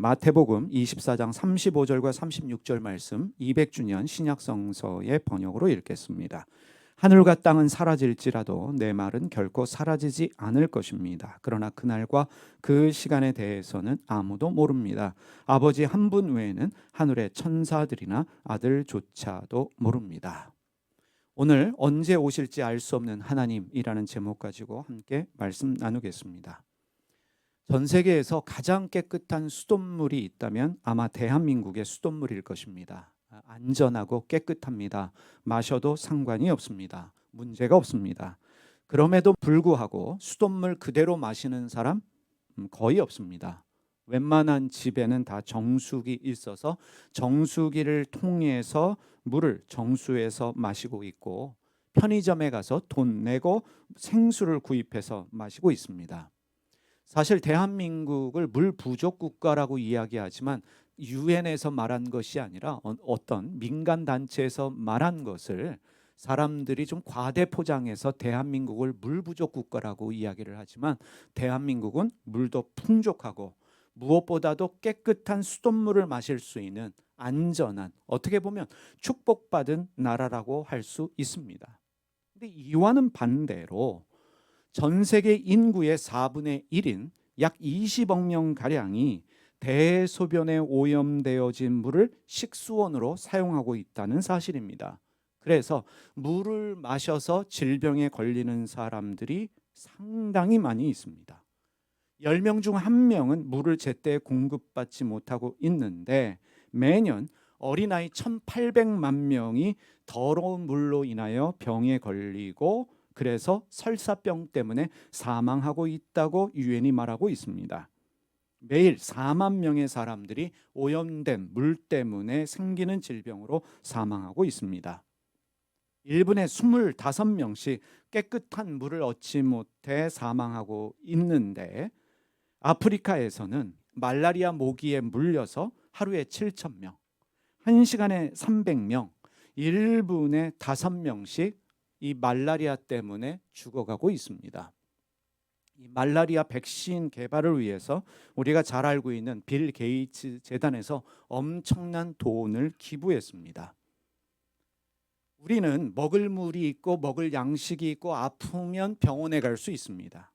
마태복음 24장 35절과 36절 말씀 200주년 신약성서의 번역으로 읽겠습니다. 하늘과 땅은 사라질지라도 내 말은 결코 사라지지 않을 것입니다. 그러나 그날과 그 시간에 대해서는 아무도 모릅니다. 아버지 한 분 외에는 하늘의 천사들이나 아들조차도 모릅니다. 오늘 언제 오실지 알 수 없는 하나님이라는 제목 가지고 함께 말씀 나누겠습니다. 전 세계에서 가장 깨끗한 수돗물이 있다면 아마 대한민국의 수돗물일 것입니다. 안전하고 깨끗합니다. 마셔도 상관이 없습니다. 문제가 없습니다. 그럼에도 불구하고 수돗물 그대로 마시는 사람 거의 없습니다. 웬만한 집에는 다 정수기 있어서 정수기를 통해서 물을 정수해서 마시고 있고, 편의점에 가서 돈 내고 생수를 구입해서 마시고 있습니다. 사실 대한민국을 물 부족 국가라고 이야기하지만 유엔에서 말한 것이 아니라 어떤 민간 단체에서 말한 것을 사람들이 좀 과대 포장해서 대한민국을 물 부족 국가라고 이야기를 하지만, 대한민국은 물도 풍족하고 무엇보다도 깨끗한 수돗물을 마실 수 있는 안전한, 어떻게 보면 축복받은 나라라고 할 수 있습니다. 근데 이와는 반대로 전 세계 인구의 4분의 1인 약 20억 명가량이 대소변에 오염되어진 물을 식수원으로 사용하고 있다는 사실입니다. 그래서 물을 마셔서 질병에 걸리는 사람들이 상당히 많이 있습니다. 10명 중 1명은 물을 제때 공급받지 못하고 있는데, 매년 어린아이 1,800만 명이 더러운 물로 인하여 병에 걸리고, 그래서 설사병 때문에 사망하고 있다고 유엔이 말하고 있습니다. 매일 4만 명의 사람들이 오염된 물 때문에 생기는 질병으로 사망하고 있습니다. 1분에 25명씩 깨끗한 물을 얻지 못해 사망하고 있는데, 아프리카에서는 말라리아 모기에 물려서 하루에 7,000명, 1시간에 300명, 1분에 5명씩 이 말라리아 때문에 죽어가고 있습니다. 이 말라리아 백신 개발을 위해서 우리가 잘 알고 있는 빌 게이츠 재단에서 엄청난 돈을 기부했습니다. 우리는 먹을 물이 있고 먹을 양식이 있고 아프면 병원에 갈 수 있습니다.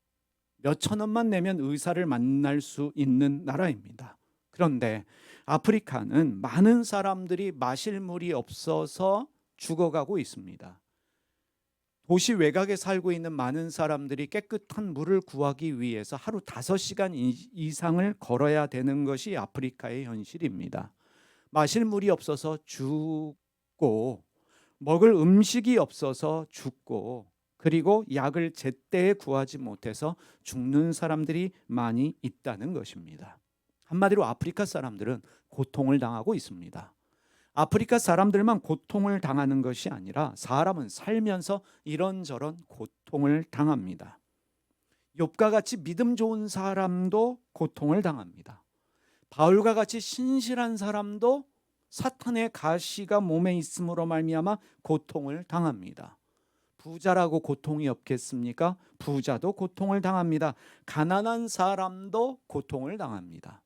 몇천 원만 내면 의사를 만날 수 있는 나라입니다. 그런데 아프리카는 많은 사람들이 마실 물이 없어서 죽어가고 있습니다. 도시 외곽에 살고 있는 많은 사람들이 깨끗한 물을 구하기 위해서 하루 5시간 이상을 걸어야 되는 것이 아프리카의 현실입니다. 마실 물이 없어서 죽고, 먹을 음식이 없어서 죽고, 그리고 약을 제때에 구하지 못해서 죽는 사람들이 많이 있다는 것입니다. 한마디로 아프리카 사람들은 고통을 당하고 있습니다. 아프리카 사람들만 고통을 당하는 것이 아니라 사람은 살면서 이런저런 고통을 당합니다. 욥과 같이 믿음 좋은 사람도 고통을 당합니다. 바울과 같이 신실한 사람도 사탄의 가시가 몸에 있음으로 말미암아 고통을 당합니다. 부자라고 고통이 없겠습니까? 부자도 고통을 당합니다. 가난한 사람도 고통을 당합니다.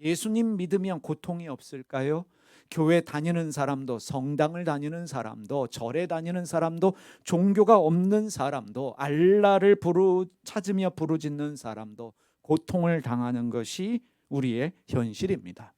예수님 믿으면 고통이 없을까요? 교회 다니는 사람도, 성당을 다니는 사람도, 절에 다니는 사람도, 종교가 없는 사람도, 알라를 찾으며 부르짖는 사람도 고통을 당하는 것이 우리의 현실입니다.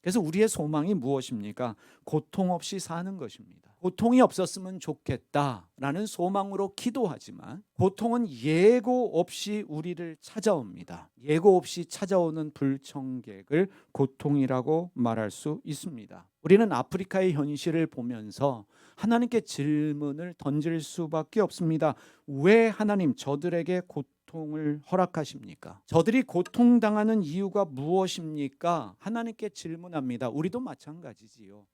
그래서 우리의 소망이 무엇입니까? 고통 없이 사는 것입니다. 고통이 없었으면 좋겠다라는 소망으로 기도하지만, 고통은 예고 없이 우리를 찾아옵니다. 예고 없이 찾아오는 불청객을 고통이라고 말할 수 있습니다. 우리는 아프리카의 현실을 보면서 하나님께 질문을 던질 수밖에 없습니다. 왜 하나님 저들에게 고통을 허락하십니까? 저들이 고통당하는 이유가 무엇입니까? 하나님께 질문합니다. 우리도 마찬가지지요.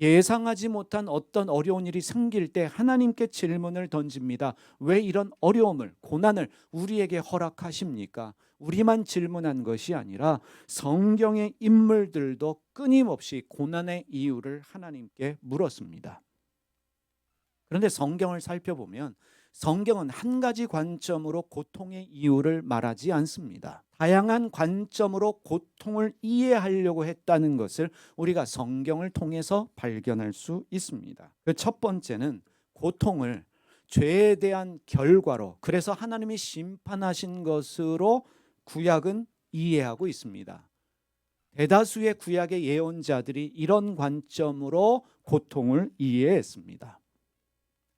예상하지 못한 어떤 어려운 일이 생길 때 하나님께 질문을 던집니다. 왜 이런 어려움을, 고난을 우리에게 허락하십니까? 우리만 질문한 것이 아니라 성경의 인물들도 끊임없이 고난의 이유를 하나님께 물었습니다. 그런데 성경을 살펴보면 성경은 한 가지 관점으로 고통의 이유를 말하지 않습니다. 다양한 관점으로 고통을 이해하려고 했다는 것을 우리가 성경을 통해서 발견할 수 있습니다. 그 첫 번째는 고통을 죄에 대한 결과로, 그래서 하나님이 심판하신 것으로 구약은 이해하고 있습니다. 대다수의 구약의 예언자들이 이런 관점으로 고통을 이해했습니다.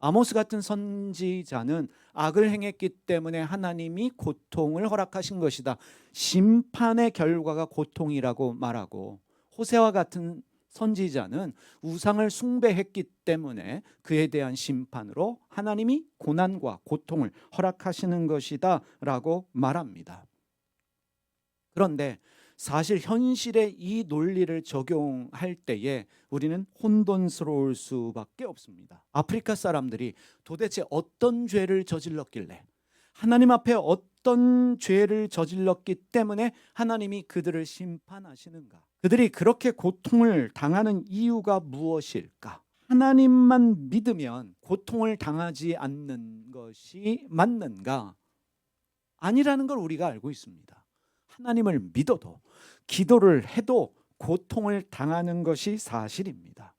아모스 같은 선지자는 악을 행했기 때문에 하나님이 고통을 허락하신 것이다, 심판의 결과가 고통이라고 말하고, 호세와 같은 선지자는 우상을 숭배했기 때문에 그에 대한 심판으로 하나님이 고난과 고통을 허락하시는 것이다 라고 말합니다. 그런데 사실 현실에 이 논리를 적용할 때에 우리는 혼돈스러울 수밖에 없습니다. 아프리카 사람들이 도대체 어떤 죄를 저질렀길래, 하나님 앞에 어떤 죄를 저질렀기 때문에 하나님이 그들을 심판하시는가? 그들이 그렇게 고통을 당하는 이유가 무엇일까? 하나님만 믿으면 고통을 당하지 않는 것이 맞는가? 아니라는 걸 우리가 알고 있습니다. 하나님을 믿어도 기도를 해도 고통을 당하는 것이 사실입니다.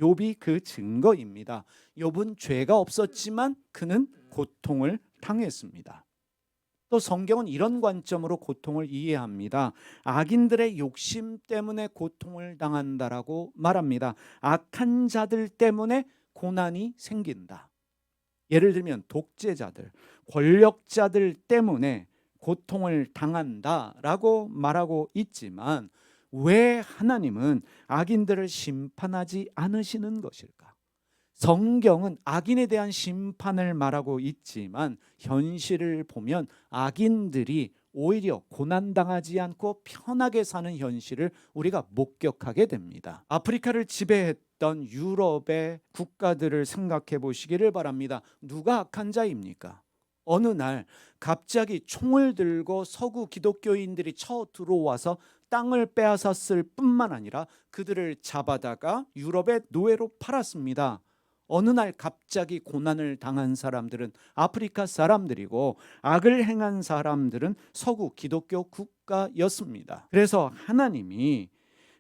욥이 그 증거입니다. 욥은 죄가 없었지만 그는 고통을 당했습니다. 또 성경은 이런 관점으로 고통을 이해합니다. 악인들의 욕심 때문에 고통을 당한다라고 말합니다. 악한 자들 때문에 고난이 생긴다. 예를 들면 독재자들, 권력자들 때문에 고통을 당한다라고 말하고 있지만, 왜 하나님은 악인들을 심판하지 않으시는 것일까? 성경은 악인에 대한 심판을 말하고 있지만 현실을 보면 악인들이 오히려 고난당하지 않고 편하게 사는 현실을 우리가 목격하게 됩니다. 아프리카를 지배했던 유럽의 국가들을 생각해 보시기를 바랍니다. 누가 악한 자입니까? 어느 날 갑자기 총을 들고 서구 기독교인들이 쳐 들어와서 땅을 빼앗았을 뿐만 아니라 그들을 잡아다가 유럽의 노예로 팔았습니다. 어느 날 갑자기 고난을 당한 사람들은 아프리카 사람들이고, 악을 행한 사람들은 서구 기독교 국가였습니다. 그래서 하나님이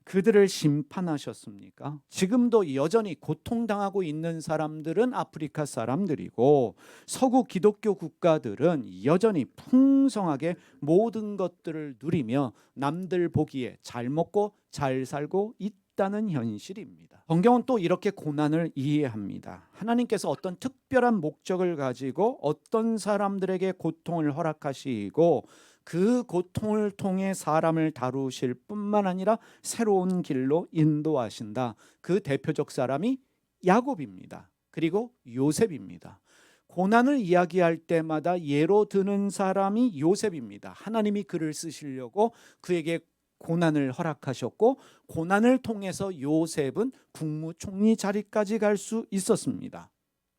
그들을 심판하셨습니까? 지금도 여전히 고통당하고 있는 사람들은 아프리카 사람들이고, 서구 기독교 국가들은 여전히 풍성하게 모든 것들을 누리며 남들 보기에 잘 먹고 잘 살고 있다는 현실입니다. 성경은 또 이렇게 고난을 이해합니다. 하나님께서 어떤 특별한 목적을 가지고 어떤 사람들에게 고통을 허락하시고, 그 고통을 통해 사람을 다루실 뿐만 아니라 새로운 길로 인도하신다. 그 대표적 사람이 야곱입니다. 그리고 요셉입니다. 고난을 이야기할 때마다 예로 드는 사람이 요셉입니다. 하나님이 그를 쓰시려고 그에게 고난을 허락하셨고, 고난을 통해서 요셉은 국무총리 자리까지 갈 수 있었습니다.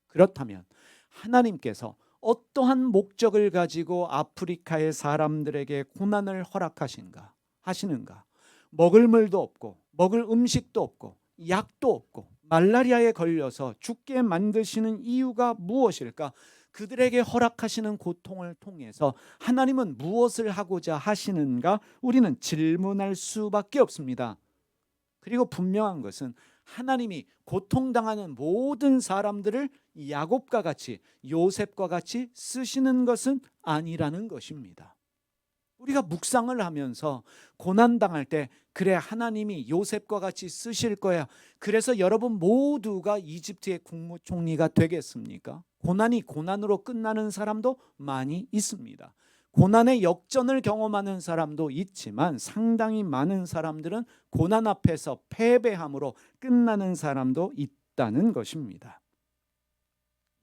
그렇다면 하나님께서 어떠한 목적을 가지고 아프리카의 사람들에게 고난을 하시는가? 먹을 물도 없고, 먹을 음식도 없고, 약도 없고, 말라리아에 걸려서 죽게 만드시는 이유가 무엇일까? 그들에게 허락하시는 고통을 통해서 하나님은 무엇을 하고자 하시는가? 우리는 질문할 수밖에 없습니다. 그리고 분명한 것은 하나님이 고통당하는 모든 사람들을 야곱과 같이, 요셉과 같이 쓰시는 것은 아니라는 것입니다. 우리가 묵상을 하면서 고난당할 때, 그래, 하나님이 요셉과 같이 쓰실 거야, 그래서 여러분 모두가 이집트의 국무총리가 되겠습니까? 고난이 고난으로 끝나는 사람도 많이 있습니다. 고난의 역전을 경험하는 사람도 있지만, 상당히 많은 사람들은 고난 앞에서 패배함으로 끝나는 사람도 있다는 것입니다.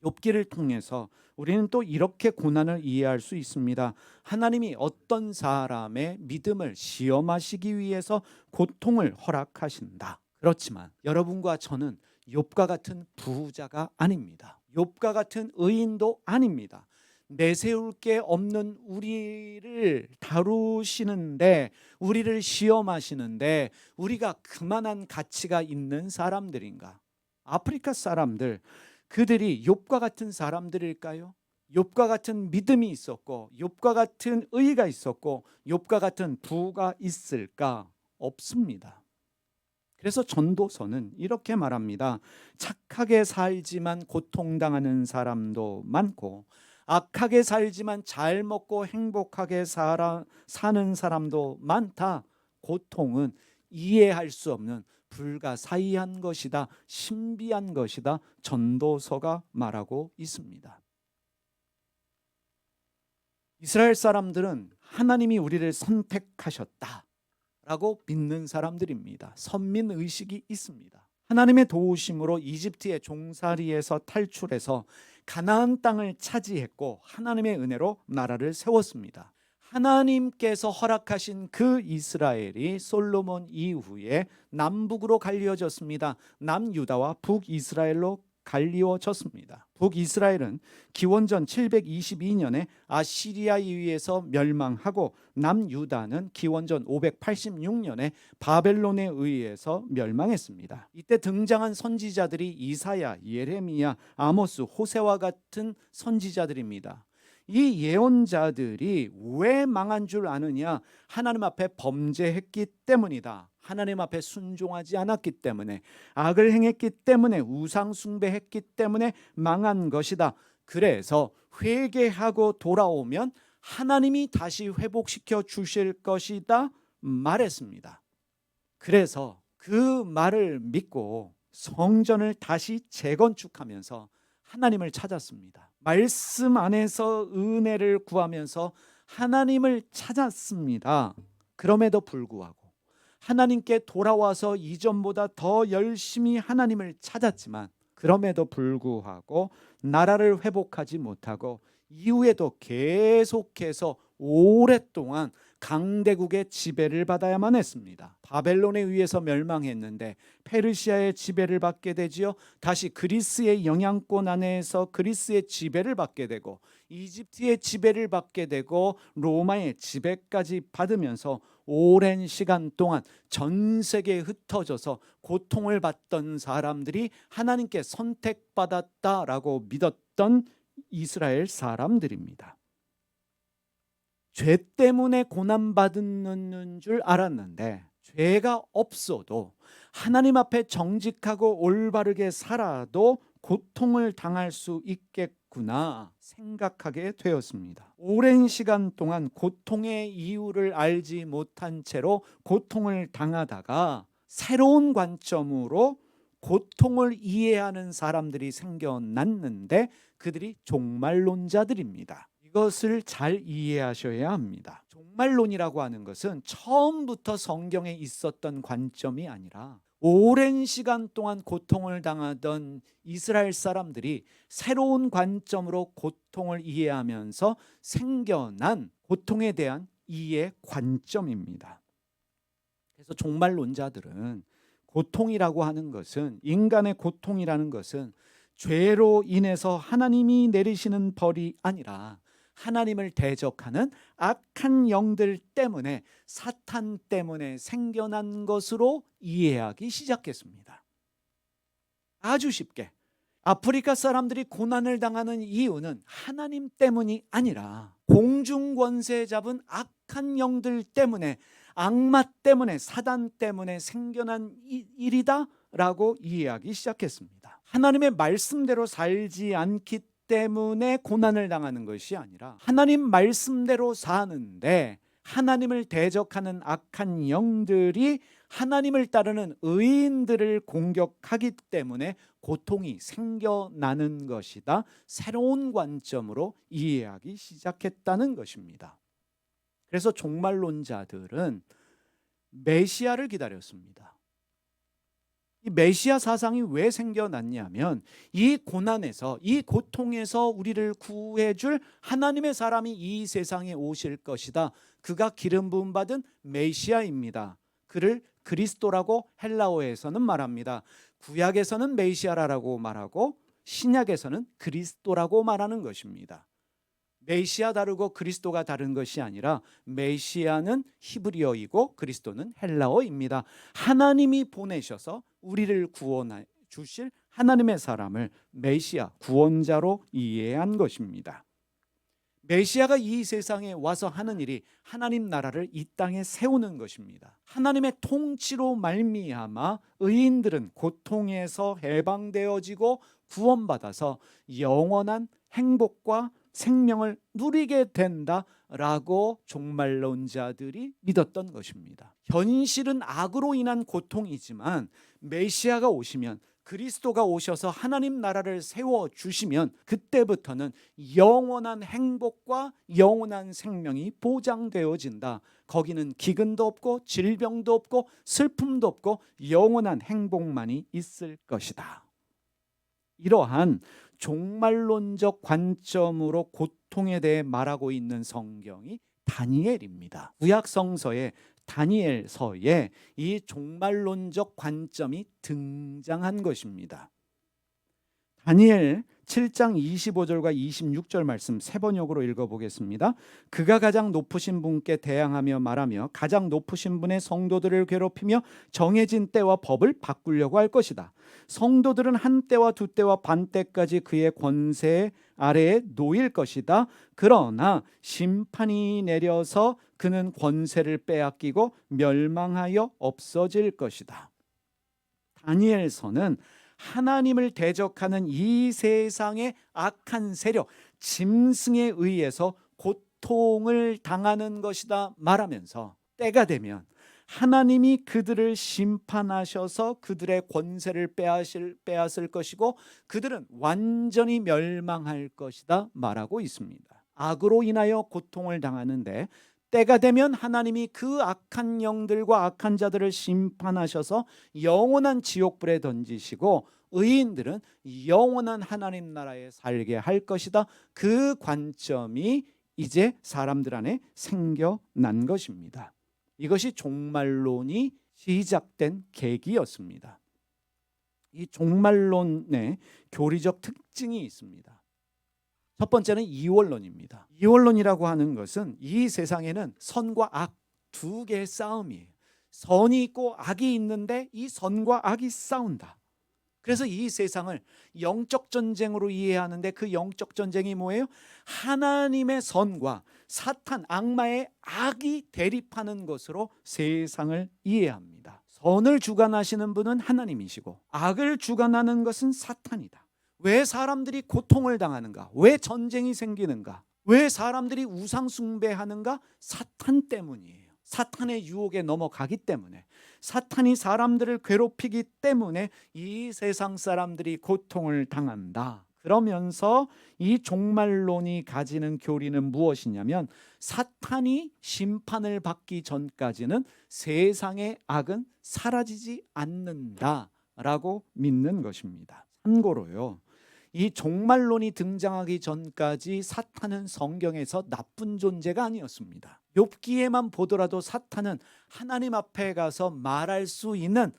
욥기를 통해서 우리는 또 이렇게 고난을 이해할 수 있습니다. 하나님이 어떤 사람의 믿음을 시험하시기 위해서 고통을 허락하신다. 그렇지만 여러분과 저는 욥과 같은 부자가 아닙니다. 욥과 같은 의인도 아닙니다. 내세울 게 없는 우리를 다루시는데, 우리를 시험하시는데 우리가 그만한 가치가 있는 사람들인가? 아프리카 사람들, 그들이 욥과 같은 사람들일까요? 욥과 같은 믿음이 있었고 욥과 같은 의가 있었고 욥과 같은 부가 있을까? 없습니다. 그래서 전도서는 이렇게 말합니다. 착하게 살지만 고통당하는 사람도 많고 악하게 살지만 잘 먹고 행복하게 사는 사람도 많다. 고통은 이해할 수 없는 불가사의한 것이다. 신비한 것이다. 전도서가 말하고 있습니다. 이스라엘 사람들은 하나님이 우리를 선택하셨다 라고 믿는 사람들입니다. 선민의식이 있습니다. 하나님의 도우심으로 이집트의 종살이에서 탈출해서 가나안 땅을 차지했고 하나님의 은혜로 나라를 세웠습니다. 하나님께서 허락하신 그 이스라엘이 솔로몬 이후에 남북으로 갈리어졌습니다. 남유다와 북이스라엘로 갈리어졌습니다. 북이스라엘은 기원전 722년에 아시리아에 의해서 멸망하고 남유다는 기원전 586년에 바벨론에 의해서 멸망했습니다. 이때 등장한 선지자들이 이사야, 예레미야, 아모스, 호세와 같은 선지자들입니다. 이 예언자들이 왜 망한 줄 아느냐? 하나님 앞에 범죄했기 때문이다. 하나님 앞에 순종하지 않았기 때문에, 악을 행했기 때문에, 우상 숭배했기 때문에 망한 것이다. 그래서 회개하고 돌아오면 하나님이 다시 회복시켜 주실 것이다 말했습니다. 그래서 그 말을 믿고 성전을 다시 재건축하면서 하나님을 찾았습니다. 말씀 안에서 은혜를 구하면서 하나님을 찾았습니다. 그럼에도 불구하고 하나님께 돌아와서 이전보다 더 열심히 하나님을 찾았지만 그럼에도 불구하고 나라를 회복하지 못하고 이후에도 계속해서 오랫동안 강대국의 지배를 받아야만 했습니다. 바벨론에 의해서 멸망했는데 페르시아의 지배를 받게 되지요. 다시 그리스의 영향권 안에서 그리스의 지배를 받게 되고 이집트의 지배를 받게 되고 로마의 지배까지 받으면서 오랜 시간 동안 전 세계에 흩어져서 고통을 받던 사람들이 하나님께 선택받았다라고 믿었던 이스라엘 사람들입니다. 죄 때문에 고난받는 줄 알았는데 죄가 없어도 하나님 앞에 정직하고 올바르게 살아도 고통을 당할 수 있겠구나 생각하게 되었습니다. 오랜 시간 동안 고통의 이유를 알지 못한 채로 고통을 당하다가 새로운 관점으로 고통을 이해하는 사람들이 생겨났는데 그들이 종말론자들입니다. 이것을 잘 이해하셔야 합니다. 종말론이라고 하는 것은 처음부터 성경에 있었던 관점이 아니라 오랜 시간 동안 고통을 당하던 이스라엘 사람들이 새로운 관점으로 고통을 이해하면서 생겨난 고통에 대한 이해 관점입니다. 그래서 종말론자들은 고통이라고 하는 것은, 인간의 고통이라는 것은 죄로 인해서 하나님이 내리시는 벌이 아니라 하나님을 대적하는 악한 영들 때문에, 사탄 때문에 생겨난 것으로 이해하기 시작했습니다. 아주 쉽게 아프리카 사람들이 고난을 당하는 이유는 하나님 때문이 아니라 공중 권세 잡은 악한 영들 때문에, 악마 때문에, 사단 때문에 생겨난 일이다 라고 이해하기 시작했습니다. 하나님의 말씀대로 살지 않기 때문에 고난을 당하는 것이 아니라 하나님 말씀대로 사는데 하나님을 대적하는 악한 영들이 하나님을 따르는 의인들을 공격하기 때문에 고통이 생겨나는 것이다. 새로운 관점으로 이해하기 시작했다는 것입니다. 그래서 종말론자들은 메시아를 기다렸습니다. 이 메시아 사상이 왜 생겨났냐면 이 고난에서, 이 고통에서 우리를 구해줄 하나님의 사람이 이 세상에 오실 것이다. 그가 기름 부음 받은 메시아입니다. 그를 그리스도라고 헬라어에서는 말합니다. 구약에서는 메시아라고 말하고 신약에서는 그리스도라고 말하는 것입니다. 메시아 다르고 그리스도가 다른 것이 아니라 메시아는 히브리어이고 그리스도는 헬라어입니다. 하나님이 보내셔서 우리를 구원해 주실 하나님의 사람을 메시아, 구원자로 이해한 것입니다. 메시아가 이 세상에 와서 하는 일이 하나님 나라를 이 땅에 세우는 것입니다. 하나님의 통치로 말미암아 의인들은 고통에서 해방되어지고 구원받아서 영원한 행복과 생명을 누리게 된다라고 종말론자들이 믿었던 것입니다. 현실은 악으로 인한 고통이지만 메시아가 오시면, 그리스도가 오셔서 하나님 나라를 세워주시면 그때부터는 영원한 행복과 영원한 생명이 보장되어진다. 거기는 기근도 없고 질병도 없고 슬픔도 없고 영원한 행복만이 있을 것이다. 이러한 종말론적 관점으로 고통에 대해 말하고 있는 성경이 다니엘입니다. 구약 성서의 다니엘서에 이 종말론적 관점이 등장한 것입니다. 다니엘 7장 25절과 26절 말씀 세 번역으로 읽어보겠습니다. 그가 가장 높으신 분께 대항하며 말하며 가장 높으신 분의 성도들을 괴롭히며 정해진 때와 법을 바꾸려고 할 것이다. 성도들은 한 때와 두 때와 반 때까지 그의 권세 아래에 놓일 것이다. 그러나 심판이 내려서 그는 권세를 빼앗기고 멸망하여 없어질 것이다. 다니엘서는 하나님을 대적하는 이 세상의 악한 세력, 짐승에 의해서 고통을 당하는 것이다 말하면서 때가 되면 하나님이 그들을 심판하셔서 그들의 권세를 빼앗을 것이고 그들은 완전히 멸망할 것이다 말하고 있습니다. 악으로 인하여 고통을 당하는데 때가 되면 하나님이 그 악한 영들과 악한 자들을 심판하셔서 영원한 지옥불에 던지시고 의인들은 영원한 하나님 나라에 살게 할 것이다. 그 관점이 이제 사람들 안에 생겨난 것입니다. 이것이 종말론이 시작된 계기였습니다. 이 종말론의 교리적 특징이 있습니다. 첫 번째는 이원론입니다. 이원론이라고 하는 것은 이 세상에는 선과 악 두 개의 싸움이에요. 선이 있고 악이 있는데 이 선과 악이 싸운다. 그래서 이 세상을 영적 전쟁으로 이해하는데 그 영적 전쟁이 뭐예요? 하나님의 선과 사탄, 악마의 악이 대립하는 것으로 세상을 이해합니다. 선을 주관하시는 분은 하나님이시고 악을 주관하는 것은 사탄이다. 왜 사람들이 고통을 당하는가? 왜 전쟁이 생기는가? 왜 사람들이 우상 숭배하는가? 사탄 때문이에요. 사탄의 유혹에 넘어가기 때문에, 사탄이 사람들을 괴롭히기 때문에 이 세상 사람들이 고통을 당한다. 그러면서 이 종말론이 가지는 교리는 무엇이냐면 사탄이 심판을 받기 전까지는 세상의 악은 사라지지 않는다라고 믿는 것입니다. 참고로요, 이 종말론이 등장하기 전까지 사탄은 성경에서 나쁜 존재가 아니었습니다. 욥기에만 보더라도 사탄은 하나님 앞에 가서 말할 수 있는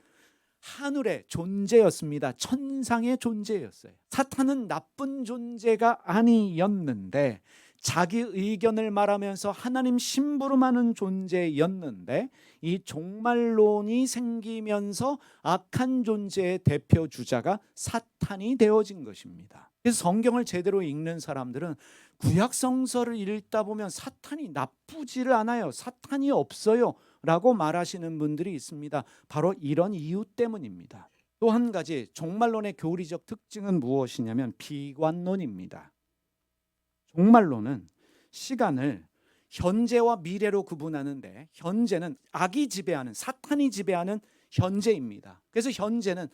하늘의 존재였습니다. 천상의 존재였어요. 사탄은 나쁜 존재가 아니었는데 자기 의견을 말하면서 하나님 심부름하는 존재였는데 이 종말론이 생기면서 악한 존재의 대표 주자가 사탄이 되어진 것입니다. 그래서 성경을 제대로 읽는 사람들은 구약 성서를 읽다 보면 사탄이 나쁘지를 않아요. 사탄이 없어요 라고 말하시는 분들이 있습니다. 바로 이런 이유 때문입니다. 또 한 가지 종말론의 교리적 특징은 무엇이냐면 비관론입니다. 종말론은 시간을 현재와 미래로 구분하는데 현재는 악이 지배하는, 사탄이 지배하는 현재입니다. 그래서 현재는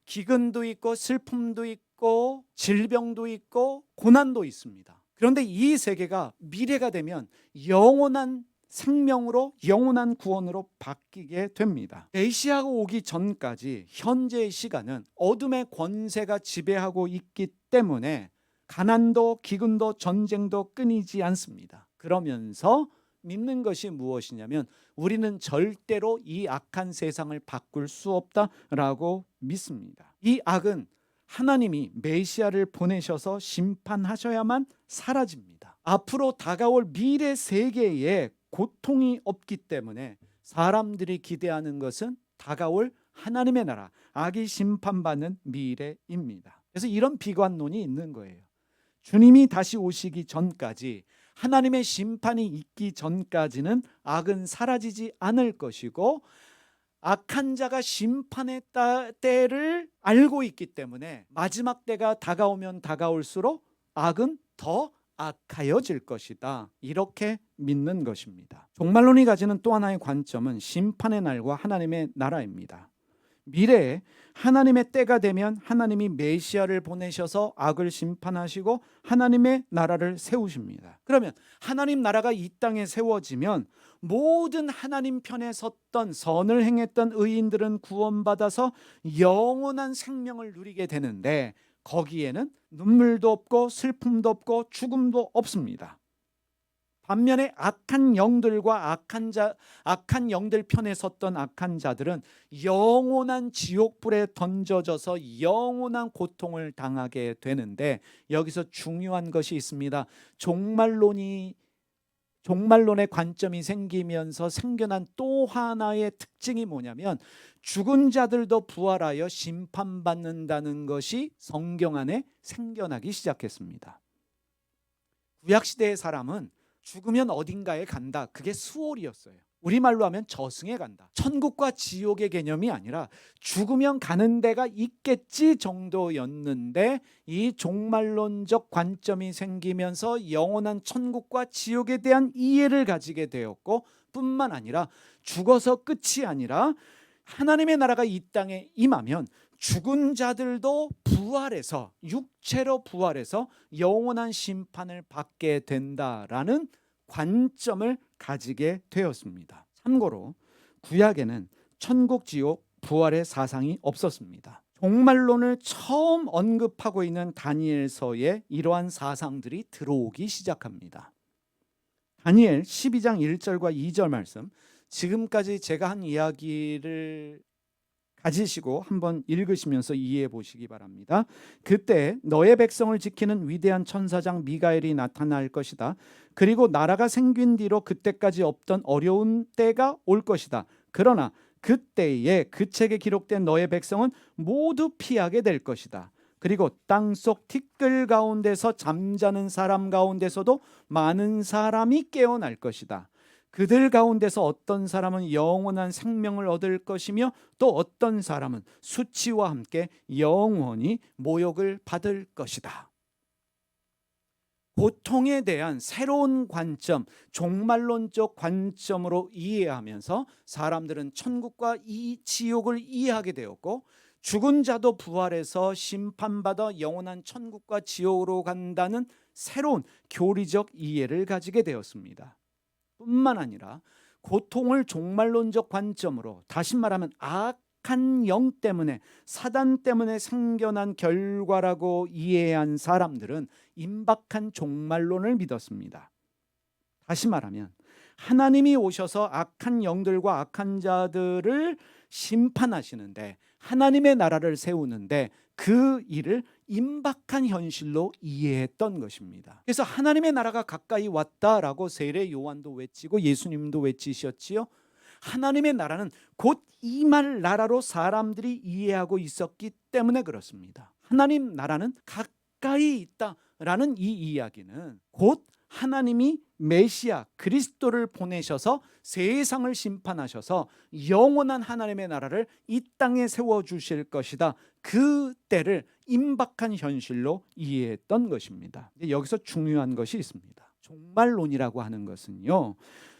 기근도 있고 슬픔도 있고 질병도 있고 고난도 있습니다. 그런데 이 세계가 미래가 되면 영원한 생명으로, 영원한 구원으로 바뀌게 됩니다. 메시아가 오기 전까지 현재의 시간은 어둠의 권세가 지배하고 있기 때문에 가난도 기근도 전쟁도 끊이지 않습니다. 그러면서 믿는 것이 무엇이냐면 우리는 절대로 이 악한 세상을 바꿀 수 없다라고 믿습니다. 이 악은 하나님이 메시아를 보내셔서 심판하셔야만 사라집니다. 앞으로 다가올 미래 세계에 고통이 없기 때문에 사람들이 기대하는 것은 다가올 하나님의 나라, 악이 심판받는 미래입니다. 그래서 이런 비관론이 있는 거예요. 주님이 다시 오시기 전까지, 하나님의 심판이 있기 전까지는 악은 사라지지 않을 것이고, 악한 자가 심판의 때를 알고 있기 때문에 마지막 때가 다가오면 다가올수록 악은 더 악하여질 것이다, 이렇게 믿는 것입니다. 종말론이 가지는 또 하나의 관점은 심판의 날과 하나님의 나라입니다. 미래에 하나님의 때가 되면 하나님이 메시아를 보내셔서 악을 심판하시고 하나님의 나라를 세우십니다. 그러면 하나님 나라가 이 땅에 세워지면 모든 하나님 편에 섰던, 선을 행했던 의인들은 구원받아서 영원한 생명을 누리게 되는데, 거기에는 눈물도 없고 슬픔도 없고 죽음도 없습니다. 반면에 악한 영들과 악한 영들 편에 섰던 악한 자들은 영원한 지옥불에 던져져서 영원한 고통을 당하게 되는데, 여기서 중요한 것이 있습니다. 종말론의 관점이 생기면서 생겨난 또 하나의 특징이 뭐냐면, 죽은 자들도 부활하여 심판받는다는 것이 성경 안에 생겨나기 시작했습니다. 구약시대의 사람은 죽으면 어딘가에 간다, 그게 수월이었어요. 우리말로 하면 저승에 간다. 천국과 지옥의 개념이 아니라 죽으면 가는 데가 있겠지 정도였는데, 이 종말론적 관점이 생기면서 영원한 천국과 지옥에 대한 이해를 가지게 되었고, 뿐만 아니라 죽어서 끝이 아니라 하나님의 나라가 이 땅에 임하면 죽은 자들도 부활해서, 육체로 부활해서 영원한 심판을 받게 된다라는 관점을 가지게 되었습니다. 참고로 구약에는 천국, 지옥, 부활의 사상이 없었습니다. 종말론을 처음 언급하고 있는 다니엘서에 이러한 사상들이 들어오기 시작합니다. 다니엘 12장 1절과 2절 말씀, 지금까지 제가 한 이야기를 가지시고 한번 읽으시면서 이해해 보시기 바랍니다. 그때 너의 백성을 지키는 위대한 천사장 미가엘이 나타날 것이다. 그리고 나라가 생긴 뒤로 그때까지 없던 어려운 때가 올 것이다. 그러나 그때에 그 책에 기록된 너의 백성은 모두 피하게 될 것이다. 그리고 땅속 티끌 가운데서 잠자는 사람 가운데서도 많은 사람이 깨어날 것이다. 그들 가운데서 어떤 사람은 영원한 생명을 얻을 것이며, 또 어떤 사람은 수치와 함께 영원히 모욕을 받을 것이다. 고통에 대한 새로운 관점, 종말론적 관점으로 이해하면서 사람들은 천국과 이 지옥을 이해하게 되었고, 죽은 자도 부활해서 심판받아 영원한 천국과 지옥으로 간다는 새로운 교리적 이해를 가지게 되었습니다. 뿐만 아니라 고통을 종말론적 관점으로, 다시 말하면 악한 영 때문에, 사단 때문에 생겨난 결과라고 이해한 사람들은 임박한 종말론을 믿었습니다. 다시 말하면 하나님이 오셔서 악한 영들과 악한 자들을 심판하시는데, 하나님의 나라를 세우는데 그 일을 임박한 현실로 이해했던 것입니다. 그래서 하나님의 나라가 가까이 왔다라고 세례 요한도 외치고 예수님도 외치셨지요. 하나님의 나라는 곧 임할 나라로 사람들이 이해하고 있었기 때문에 그렇습니다. 하나님 나라는 가까이 있다라는 이 이야기는 곧 하나님이 메시아 그리스도를 보내셔서 세상을 심판하셔서 영원한 하나님의 나라를 이 땅에 세워주실 것이다, 그 때를 임박한 현실로 이해했던 것입니다. 여기서 중요한 것이 있습니다. 종말론이라고 하는 것은요,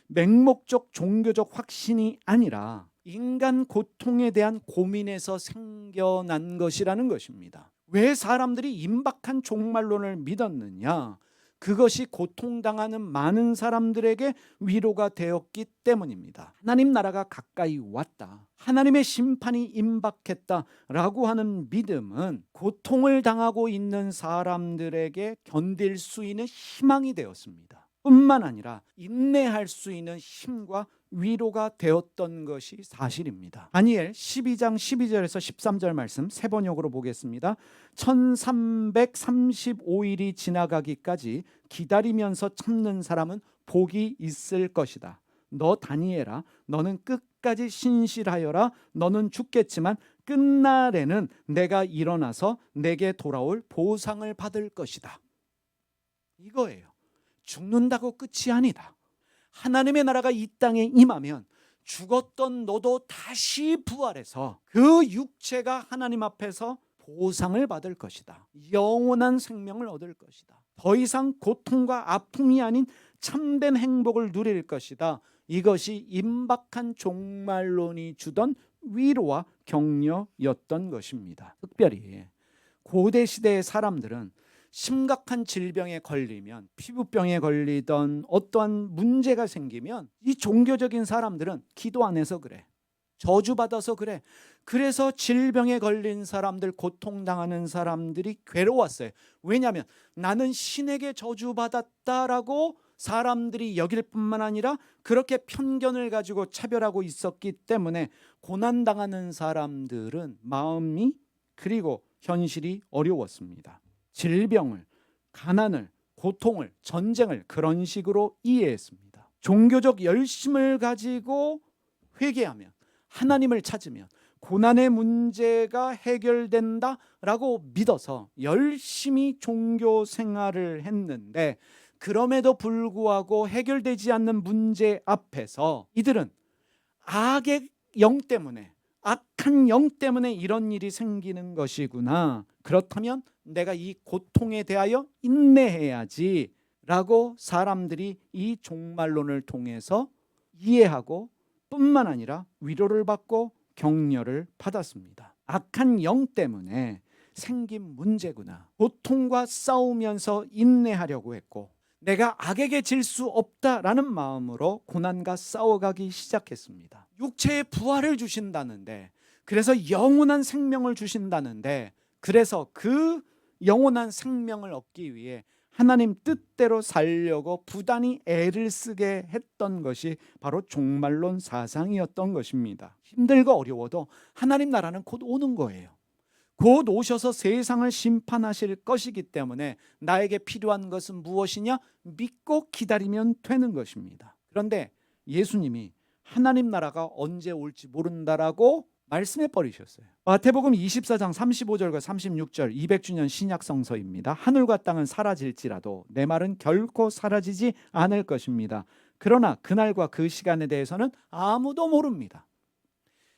맹목적 종교적 확신이 아니라 인간 고통에 대한 고민에서 생겨난 것이라는 것입니다. 왜 사람들이 임박한 종말론을 믿었느냐? 그것이 고통당하는 많은 사람들에게 위로가 되었기 때문입니다. 하나님 나라가 가까이 왔다, 하나님의 심판이 임박했다라고 하는 믿음은 고통을 당하고 있는 사람들에게 견딜 수 있는 희망이 되었습니다. 뿐만 아니라 인내할 수 있는 힘과 위로가 되었던 것이 사실입니다. 다니엘 12장 12절에서 13절 말씀 세 번역으로 보겠습니다. 1335일이 지나가기까지 기다리면서 참는 사람은 복이 있을 것이다. 너 다니엘아, 너는 끝까지 신실하여라. 너는 죽겠지만 끝날에는 내가 일어나서 내게 돌아올 보상을 받을 것이다. 이거예요. 죽는다고 끝이 아니다. 하나님의 나라가 이 땅에 임하면 죽었던 너도 다시 부활해서 그 육체가 하나님 앞에서 보상을 받을 것이다. 영원한 생명을 얻을 것이다. 더 이상 고통과 아픔이 아닌 참된 행복을 누릴 것이다. 이것이 임박한 종말론이 주던 위로와 격려였던 것입니다. 특별히 고대 시대의 사람들은 심각한 질병에 걸리면, 피부병에 걸리던 어떠한 문제가 생기면 이 종교적인 사람들은 기도 안 해서 그래, 저주받아서 그래, 그래서 질병에 걸린 사람들, 고통당하는 사람들이 괴로웠어요. 왜냐하면 나는 신에게 저주받았다라고 사람들이 여길 뿐만 아니라 그렇게 편견을 가지고 차별하고 있었기 때문에 고난당하는 사람들은 마음이, 그리고 현실이 어려웠습니다. 질병을, 가난을, 고통을, 전쟁을 그런 식으로 이해했습니다. 종교적 열심을 가지고 회개하면, 하나님을 찾으면 고난의 문제가 해결된다라고 믿어서 열심히 종교 생활을 했는데, 그럼에도 불구하고 해결되지 않는 문제 앞에서 이들은 악의 영 때문에, 악한 영 때문에 이런 일이 생기는 것이구나, 그렇다면 내가 이 고통에 대하여 인내해야지 라고 사람들이 이 종말론을 통해서 이해하고 뿐만 아니라 위로를 받고 격려를 받았습니다. 악한 영 때문에 생긴 문제구나, 고통과 싸우면서 인내하려고 했고, 내가 악에게 질 수 없다라는 마음으로 고난과 싸워가기 시작했습니다. 육체의 부활을 주신다는데, 그래서 영원한 생명을 주신다는데, 그래서 그 영원한 생명을 얻기 위해 하나님 뜻대로 살려고 부단히 애를 쓰게 했던 것이 바로 종말론 사상이었던 것입니다. 힘들고 어려워도 하나님 나라는 곧 오는 거예요. 곧 오셔서 세상을 심판하실 것이기 때문에 나에게 필요한 것은 무엇이냐? 믿고 기다리면 되는 것입니다. 그런데 예수님이 하나님 나라가 언제 올지 모른다라고 말씀해 버리셨어요. 마태복음 24장 35절과 36절 200주년 신약성서입니다. 하늘과 땅은 사라질지라도 내 말은 결코 사라지지 않을 것입니다. 그러나 그날과 그 시간에 대해서는 아무도 모릅니다.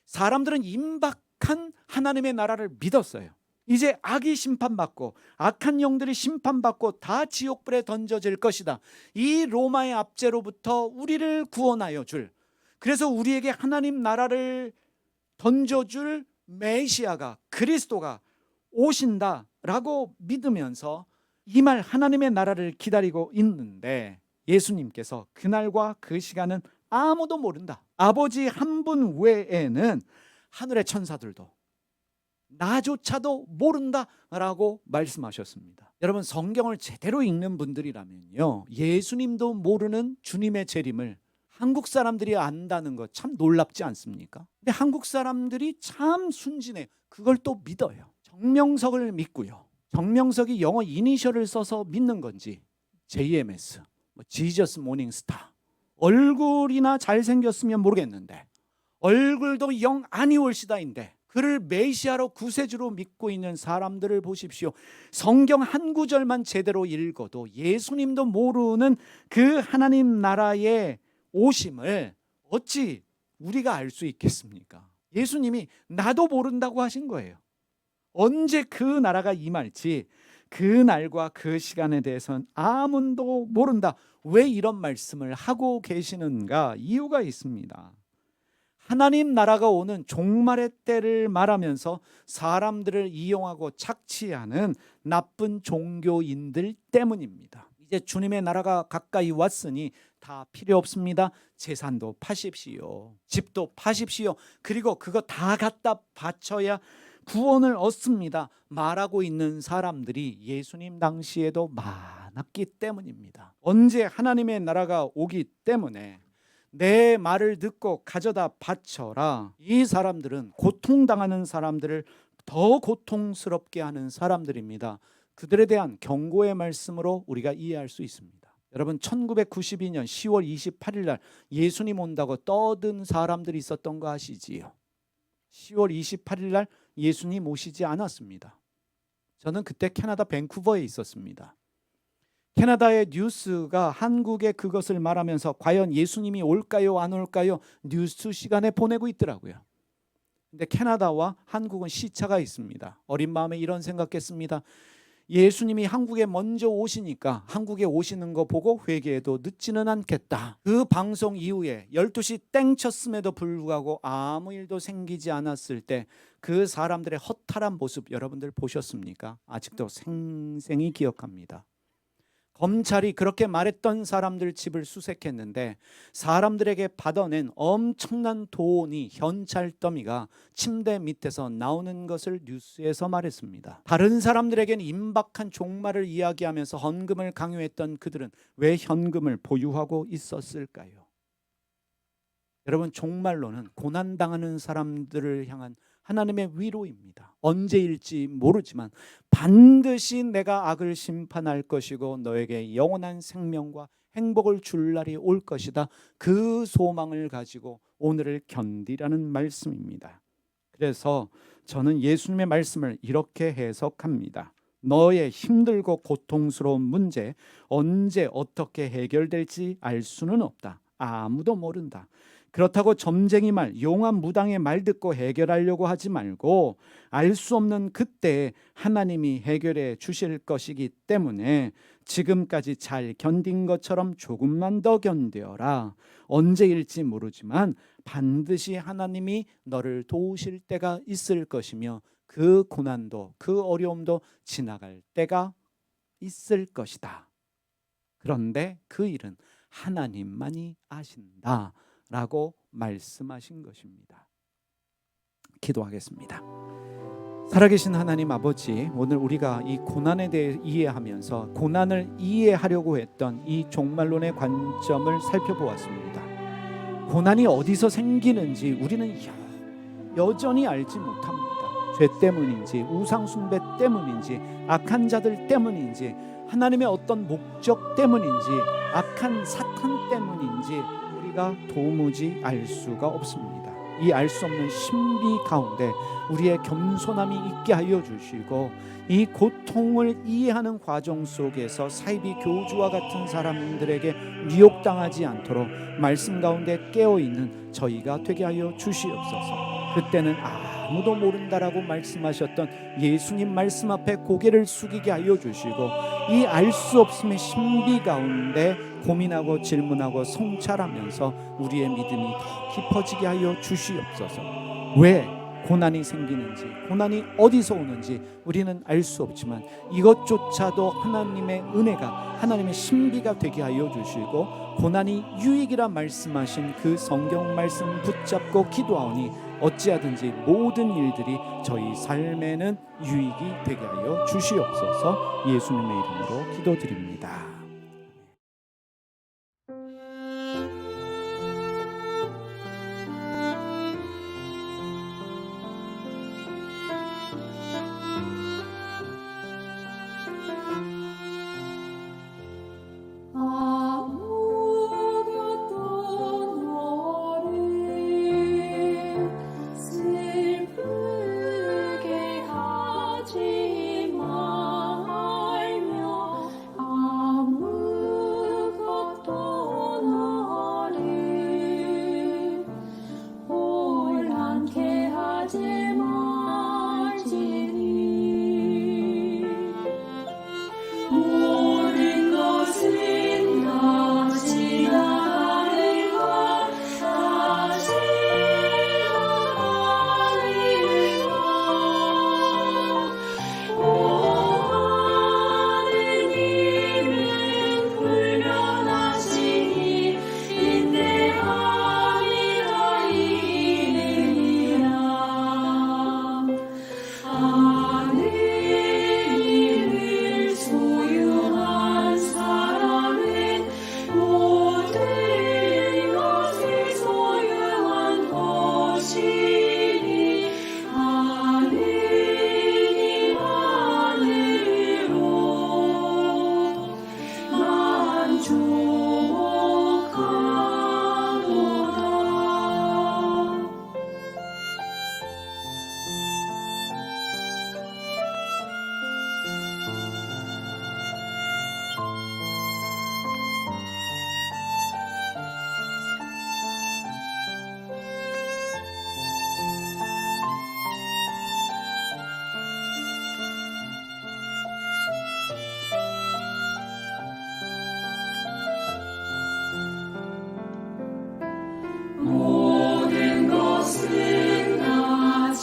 사람들은 임박한 하나님의 나라를 믿었어요. 이제 악이 심판받고 악한 영들이 심판받고 다 지옥불에 던져질 것이다. 이 로마의 압제로부터 우리를 구원하여 줄, 그래서 우리에게 하나님 나라를 던져줄 메시아가, 그리스도가 오신다라고 믿으면서 이 말 하나님의 나라를 기다리고 있는데, 예수님께서 그날과 그 시간은 아무도 모른다. 아버지 한 분 외에는 하늘의 천사들도 나조차도 모른다라고 말씀하셨습니다. 여러분, 성경을 제대로 읽는 분들이라면요, 예수님도 모르는 주님의 재림을 한국 사람들이 안다는 것 참 놀랍지 않습니까? 근데 한국 사람들이 참 순진해. 그걸 또 믿어요. 정명석을 믿고요. 정명석이 영어 이니셜을 써서 믿는 건지, JMS, 지저스 모닝스타, 얼굴이나 잘생겼으면 모르겠는데 얼굴도 영 아니올시다인데 그를 메시아로 구세주로 믿고 있는 사람들을 보십시오. 성경 한 구절만 제대로 읽어도 예수님도 모르는 그 하나님 나라의 오심을 어찌 우리가 알 수 있겠습니까? 예수님이 나도 모른다고 하신 거예요. 언제 그 나라가 임할지, 그 날과 그 시간에 대해서는 아무도 모른다. 왜 이런 말씀을 하고 계시는가? 이유가 있습니다. 하나님 나라가 오는 종말의 때를 말하면서 사람들을 이용하고 착취하는 나쁜 종교인들 때문입니다. 이제 주님의 나라가 가까이 왔으니 다 필요 없습니다. 재산도 파십시오. 집도 파십시오. 그리고 그거 다 갖다 바쳐야 구원을 얻습니다. 말하고 있는 사람들이 예수님 당시에도 많았기 때문입니다. 언제 하나님의 나라가 오기 때문에 내 말을 듣고 가져다 바쳐라. 이 사람들은 고통당하는 사람들을 더 고통스럽게 하는 사람들입니다. 그들에 대한 경고의 말씀으로 우리가 이해할 수 있습니다. 여러분 1992년 10월 28일 날 예수님 온다고 떠든 사람들이 있었던 거 아시지요? 10월 28일 날 예수님 오시지 않았습니다. 저는 그때 캐나다 밴쿠버에 있었습니다. 캐나다의 뉴스가 한국에 그것을 말하면서 과연 예수님이 올까요 안 올까요 뉴스 시간에 보내고 있더라고요. 근데 캐나다와 한국은 시차가 있습니다. 어린 마음에 이런 생각했습니다. 예수님이 한국에 먼저 오시니까 한국에 오시는 거 보고 회개해도 늦지는 않겠다. 그 방송 이후에 12시 땡 쳤음에도 불구하고 아무 일도 생기지 않았을 때 그 사람들의 허탈한 모습 여러분들 보셨습니까? 아직도 생생히 기억합니다. 검찰이 그렇게 말했던 사람들 집을 수색했는데 사람들에게 받아낸 엄청난 돈이 현찰 더미가 침대 밑에서 나오는 것을 뉴스에서 말했습니다. 다른 사람들에게는 임박한 종말을 이야기하면서 헌금을 강요했던 그들은 왜 현금을 보유하고 있었을까요? 여러분 종말로는 고난당하는 사람들을 향한 하나님의 위로입니다. 언제일지 모르지만 반드시 내가 악을 심판할 것이고 너에게 영원한 생명과 행복을 줄 날이 올 것이다. 그 소망을 가지고 오늘을 견디라는 말씀입니다. 그래서 저는 예수님의 말씀을 이렇게 해석합니다. 너의 힘들고 고통스러운 문제 언제 어떻게 해결될지 알 수는 없다. 아무도 모른다. 그렇다고 점쟁이 말, 용한 무당의 말 듣고 해결하려고 하지 말고 알 수 없는 그때에 하나님이 해결해 주실 것이기 때문에 지금까지 잘 견딘 것처럼 조금만 더 견뎌라. 언제일지 모르지만 반드시 하나님이 너를 도우실 때가 있을 것이며 그 고난도 그 어려움도 지나갈 때가 있을 것이다. 그런데 그 일은 하나님만이 아신다. 라고 말씀하신 것입니다. 기도하겠습니다. 살아계신 하나님 아버지, 오늘 우리가 이 고난에 대해 이해하면서 고난을 이해하려고 했던 이 종말론의 관점을 살펴보았습니다. 고난이 어디서 생기는지 우리는 여전히 알지 못합니다. 죄 때문인지 우상 숭배 때문인지 악한 자들 때문인지 하나님의 어떤 목적 때문인지 악한 사탄 때문인지 우리가 도무지 알 수가 없습니다. 이 알 수 없는 신비 가운데 우리의 겸손함이 있게 하여 주시고 이 고통을 이해하는 과정 속에서 사이비 교주와 같은 사람들에게 미혹당하지 않도록 말씀 가운데 깨어있는 저희가 되게 하여 주시옵소서. 그때는 아무도 모른다라고 말씀하셨던 예수님 말씀 앞에 고개를 숙이게 하여 주시고 이 알 수 없음의 신비 가운데 고민하고 질문하고 성찰하면서 우리의 믿음이 더 깊어지게 하여 주시옵소서. 왜 고난이 생기는지 고난이 어디서 오는지 우리는 알 수 없지만 이것조차도 하나님의 은혜가 하나님의 신비가 되게 하여 주시고 고난이 유익이라 말씀하신 그 성경 말씀 붙잡고 기도하오니 어찌하든지 모든 일들이 저희 삶에는 유익이 되게 하여 주시옵소서. 예수님의 이름으로 기도드립니다. 말며 아무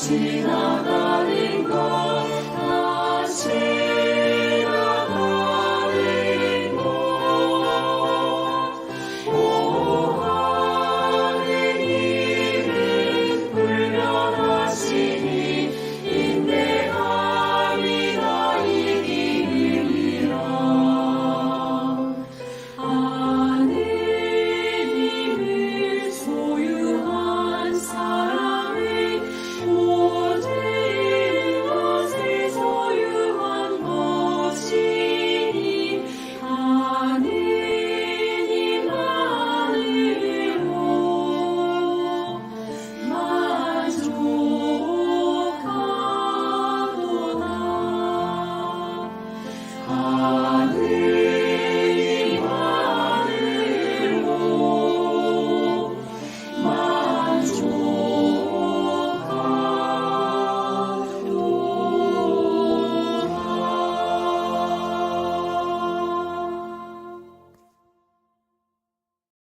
시간